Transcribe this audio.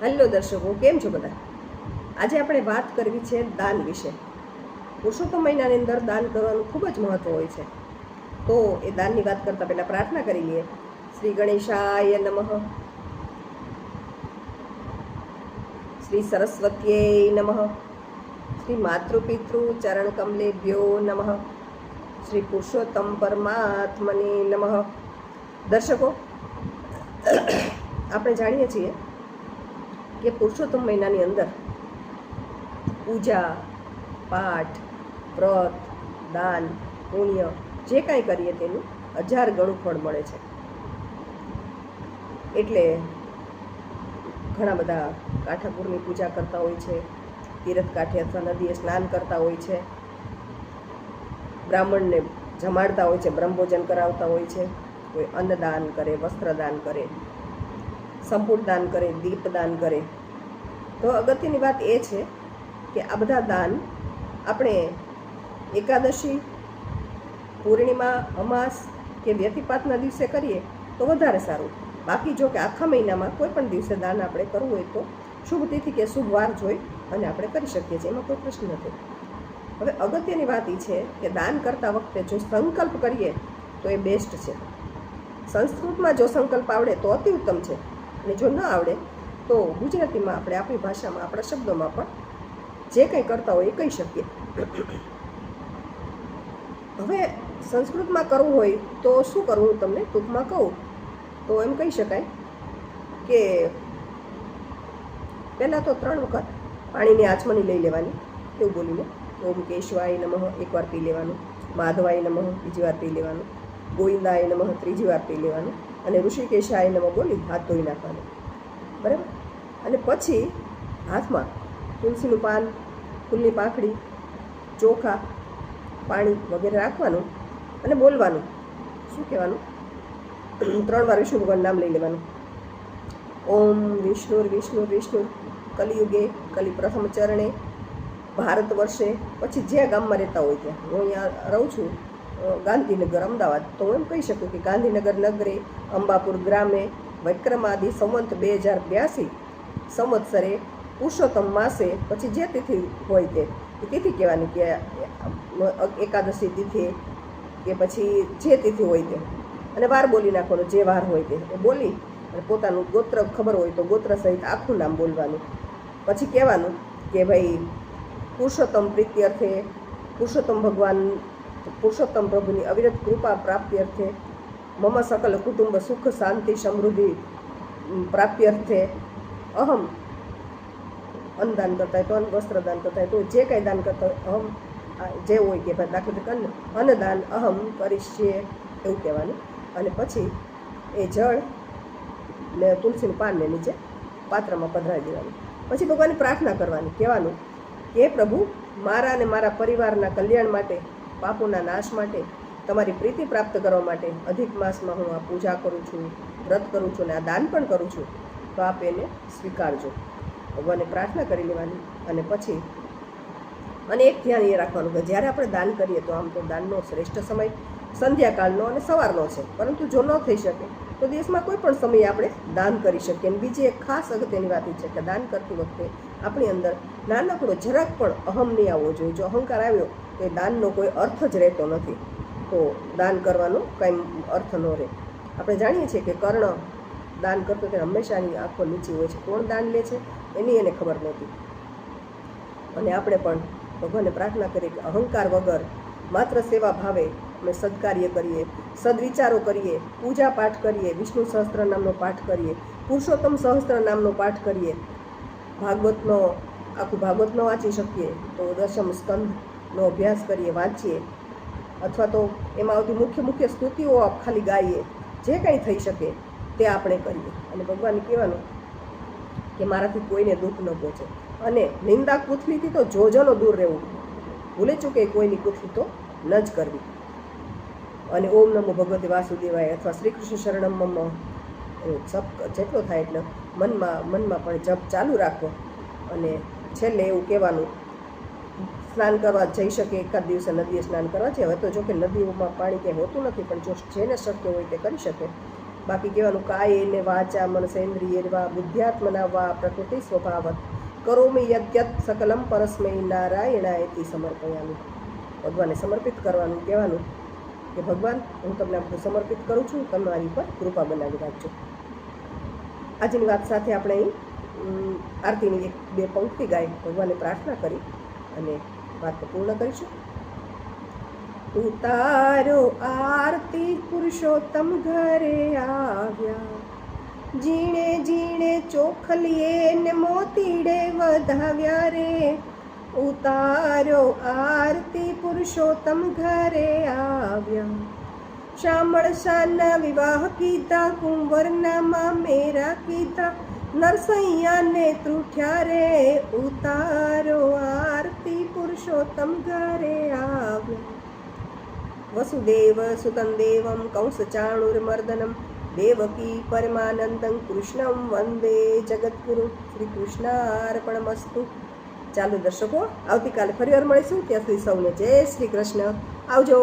Hello દર્શકો, કેમ છો બધા? આજે આપણે વાત કરવી છે દાન વિશે. પુરુષોત્તમ મહિનાની અંદર દાન કરવાનું ખૂબ જ મહત્વ હોય છે. તો એ દાનની વાત કરતા પહેલા પ્રાર્થના કરી લઈએ. શ્રી ગણેશાય નમઃ, શ્રી સરસ્વત્યે નમઃ, શ્રી માતૃપિતૃ ચરણ કમલેભ્યો નમઃ, શ્રી પુરુષોત્તમ પરમાત્મને નમઃ. દર્શકો, આપણે જાણીએ છીએ કે પુરુષોત્તમ મહિનાની અંદર પૂજા, પાઠ, વ્રત, દાન, પુણ્ય જે કાંઈ કરીએ તેનું 1000 ગણું ફળ મળે છે. એટલે ઘણા બધા કાંઠાપુરની પૂજા કરતા હોય છે, તીરથ કાંઠે અથવા નદીએ સ્નાન કરતા હોય છે, બ્રાહ્મણને જમાડતા હોય છે, બ્રહ્મભોજન કરાવતા હોય છે, કોઈ અન્નદાન કરે, વસ્ત્રદાન કરે, સંપૂર્ણ દાન કરે, દીપદાન કરે. તો અગત્યની વાત એ છે કે આ બધા દાન આપણે એકાદશી, પૂર્ણિમા, અમાસ કે વ્યતિપાતના દિવસે કરીએ તો વધારે સારું. બાકી જો કે આખા મહિનામાં કોઈ પણ દિવસે દાન આપણે કરવું હોય તો શુભ તિથિ કે શુભ વાર જોઈ અને આપણે કરી શકીએ છીએ, એમાં કોઈ પ્રશ્ન નથી. હવે અગત્યની વાત એ છે કે દાન કરતા વખતે જો સંકલ્પ કરીએ તો એ બેસ્ટ છે. સંસ્કૃતમાં જો સંકલ્પ આવડે તો અતિ ઉત્તમ છે, અને જો ન આવડે તો ગુજરાતીમાં આપણે આપણી ભાષામાં, આપણા શબ્દોમાં પણ જે કંઈ કરતા હોય એ કહી શકીએ. હવે સંસ્કૃતમાં કરવું હોય તો શું કરવું, હું તમને ટૂંકમાં કહું તો એમ કહી શકાય કે પહેલાં તો 3 વખત પાણીની આચમણી લઈ લેવાની, એવું બોલીને ઓમ કેશવાય નમઃ એકવાર પી લેવાનું, માધવાય નમઃ બીજી વાર પી લેવાનું, ગોવિંદાય નમઃ ત્રીજી વાર પી લેવાનું, અને ઋષિકેશાય નમઃ બોલી હાથ ધોઈ નાખવાનું. બરાબર? અને પછી હાથમાં તુલસીનું પાન, ફૂલની પાંખડી, ચોખા, પાણી વગેરે રાખવાનું અને બોલવાનું. શું કહેવાનું? 3 વાર વિષ્ણુ ભગવાન નામ લઈ લેવાનું. ઓમ વિષ્ણુર વિષ્ણુર વિષ્ણુર કલિયુગે કલિ પ્રથમ ચરણે ભારત વર્ષે. પછી જે ગામમાં રહેતા હોય ત્યાં, હું અહીંયા રહું છું ગાંધીનગર, અમદાવાદ, તો હું એમ કહી શકું કે ગાંધીનગર નગરે અંબાપુર ગ્રામે વિક્રમાદિ સંવંત 2082 સંવત્સરે પુરુષોત્તમ માસે. પછી જે તિથિ હોય તે તિથિ કહેવાની, કે એકાદશી તિથિ કે પછી જે તિથિ હોય તે, અને વાર બોલી નાખવાનો, જે વાર હોય તે બોલી અને પોતાનું ગોત્ર ખબર હોય તો ગોત્ર સહિત આખું નામ બોલવાનું. પછી કહેવાનું કે ભાઈ પુરુષોત્તમ પ્રીતિ અર્થે, પુરુષોત્તમ ભગવાન, પુરુષોત્તમ પ્રભુની અવિરત કૃપા પ્રાપ્તિ અર્થે, મમ સકલ કુટુંબ સુખ શાંતિ સમૃદ્ધિ પ્રાપ્તિ અર્થે અહમ અન્નદાન કરતા હોય તો અન્ન, વસ્ત્રદાન કરતા હોય તો જે કાંઈ દાન કરતા હોય અહમ, જે હોય કે ભાઈ દાખલા તરીકે અન્નદાન અહમ કરીશીએ એવું કહેવાનું. અને પછી એ જળ ને તુલસીનું પાનને નીચે પાત્રમાં પધરાવી દેવાનું. પછી ભગવાનની પ્રાર્થના કરવાની, કહેવાનું કે પ્રભુ, મારા અને મારા પરિવારના કલ્યાણ માટે, પાપોના નાશ માટે, તમારી પ્રીતિ પ્રાપ્ત કરવા માટે અધિક માસમાં હું આ પૂજા કરું છું, વ્રત કરું છું અને આ દાન પણ કરું છું, તો આપ એને સ્વીકારજો. ભગવાનને પ્રાર્થના કરી લેવાની. અને પછી અને એક ધ્યાન એ રાખવાનું કે જ્યારે આપણે દાન કરીએ તો આમ તો દાનનો શ્રેષ્ઠ સમય સંધ્યાકાળનો અને સવારનો છે, પરંતુ જો ન થઈ શકે તો દિવસમાં કોઈ પણ સમયે આપણે દાન કરી શકીએ. અને બીજી એક ખાસ અગત્યની વાત એ છે કે દાન કરતી વખતે આપણી અંદર નાનકડો જરાક પણ અહમ નહીં આવવો જોઈએ. જો અહંકાર આવ્યો તો એ દાનનો કોઈ અર્થ જ રહેતો નથી, તો દાન કરવાનો કંઈ અર્થ ન રહે. આપણે જાણીએ છીએ કે કર્ણ દાન કરતો ત્યારે હંમેશાની આંખો નીચી હોય છે. કોણ દાન લે છે એની એને ખબર નહોતી. અને આપણે પણ ભગવાનને પ્રાર્થના કરીએ કે અહંકાર વગર માત્ર સેવા ભાવે અમે સદકાર્ય કરીએ, સદવિચારો કરીએ, પૂજા પાઠ કરીએ, વિષ્ણુ સહસ્ત્ર નામનો પાઠ કરીએ, પુરુષોત્તમ સહસ્ત્ર નામનો પાઠ કરીએ, ભાગવતનો આખું ભાગવત ન વાંચી શકીએ તો દશમ સ્કંદનો અભ્યાસ કરીએ, વાંચીએ, અથવા તો એમાં આવતી મુખ્ય સ્તુતિઓ ખાલી ગાઈએ. જે કંઈ થઈ શકે તે આપણે કરીએ. અને ભગવાનને કહેવાનું કે મારાથી કોઈને દુઃખ ન પહોંચે, અને નિંદા કુથલીથી તો જોજનો દૂર રહેવું, ભૂલે ચૂકે કોઈની કુથલી તો ન જ કરવી. અને ઓમ નમો ભગવતે વાસુદેવાય અથવા શ્રી કૃષ્ણ શરણમ મમ જપ જેટલો થાય એટલે મનમાં પણ જપ ચાલુ રાખો. અને છેલ્લે એવું કહેવાનું, સ્નાન કરવા જઈ શકે એકાદ દિવસે નદીએ સ્નાન કરવા છે. હવે તો જો કે નદીઓમાં પાણી કંઈ હોતું નથી, પણ જો જેને શક્ય હોય તે કરી શકે. બાકી કહેવાનું કાયેન વાચા મનસેન્દ્રિયે વા બુદ્ધ્યાત્મના વા પ્રકૃતિ સ્વભાવત કરોમિ યદ્યત સકલમ પરસ્મૈ નારાયણાયતિ સમર્પયામિ. ભગવાનને સમર્પિત કરવાનું, કહેવાનું કે ભગવાન હું તમને આ બધું સમર્પિત કરું છું, તમે મારી પર કૃપા બનાવી રાખજો. આજની વાત સાથે આપણે અહીં આરતીની 1-2 પંક્તિ ગાઈ ભગવાનને પ્રાર્થના કરી અને વાતને પૂર્ણ કરીશું. ઉતારો આરતી પુરુષોત્તમ ઘરે આવ્યા, જીણે જીણે ચોખલીએ ને મોતીડે વધાવ્યા રે. ઉતારો આરતી પુરુષોત્તમ ઘરે આવ્યા, શામળ શાના વિવાહ કીધા, કુંવરના મામેરા કીધા, નરસૈયાને ત્રુઠ્યા રે. ઉતારો આરતી પુરુષોત્તમ ઘરે આવ્યા. વસુદેવ સુતં દેવં કંસ ચાણુર્મર્દનમ દેવકી પરમાનંદં કૃષ્ણં વંદે જગદ્ગુરુ. શ્રી કૃષ્ણાર્પણમસ્તુ. ચાલો દર્શકો, આવતીકાલે ફરીવાર મળીશું. ત્યાં સુધી સૌને જય શ્રી કૃષ્ણ. આવજો.